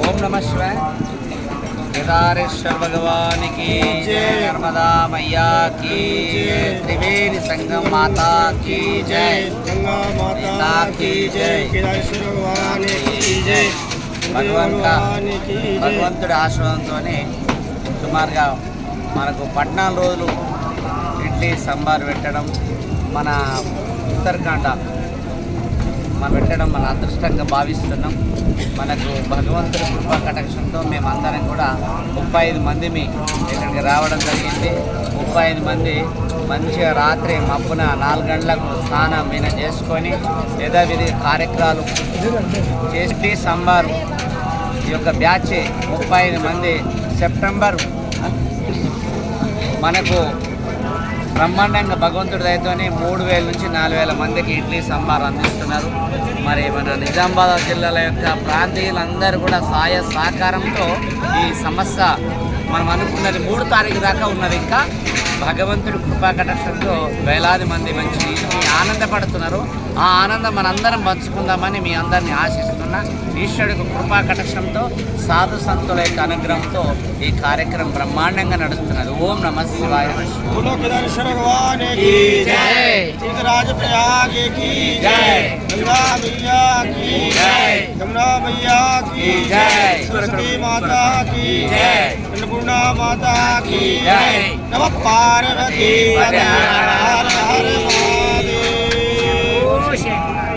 ओम नमः शिवाय। केदारेश्वर भगवान की जय, नर्मदा मैया की जय, त्रिवेणी संगम माता की जय, गंगा माता की जय, केदारेश्वर भगवान की जय, భగవంతుడి ఆశ్రమంతోనే సుమారుగా మనకు 14 రోజులు ఇడ్లీ సాంబార్ పెట్టడం మన ఉత్తరాఖండ్ మనం పెట్టడం మన అదృష్టంగా భావిస్తున్నాం. మనకు భగవంతుడి కృపా కటాక్షంతో మేమందరం కూడా 35 మంది ఇక్కడికి రావడం జరిగింది. 35 మంది మంచిగా రాత్రి మబ్బున 4 గంటలకు స్నానం మీద చేసుకొని యథావిధి కార్యక్రమాలు చేసి సాంబారు ఈ యొక్క బ్యాచ్ 35 మంది సెప్టెంబర్ మనకు బ్రహ్మాండంగా భగవంతుడి దయతోనే 3000 నుంచి 4000 మందికి ఇడ్లీ సాంబార్ అందిస్తున్నారు. మరి మన నిజామాబాద్ జిల్లాల యొక్క ప్రాంతీయులందరూ కూడా సహాయ సహకారంతో ఈ సమస్య మనం అనుకున్నది 3 తారీఖు దాకా ఉన్నది. ఇంకా భగవంతుడి కృపా కటాక్షంతో వేలాది మంది మంచి ఆనందపడుతున్నారు. ఆ ఆనందం మనందరం పంచుకుందామని మీ అందరినీ ఆశిస్తున్నా. ఈశ్వరుడికి కృపా కటాక్షంతో సాధు సంతుల యొక్క అనుగ్రహంతో ఈ కార్యక్రమం బ్రహ్మాండంగా నడుస్తున్నది. ఓం నమః శివాయ. केदारेश्वर भगवान की जय, रुद्रप्रयाग की जय, गंगा मैया की जय, यमुना मैया की जय, सरस्वती माता की जय, अन्नपूर्णा माता की जय, नमः पार्वती हर हर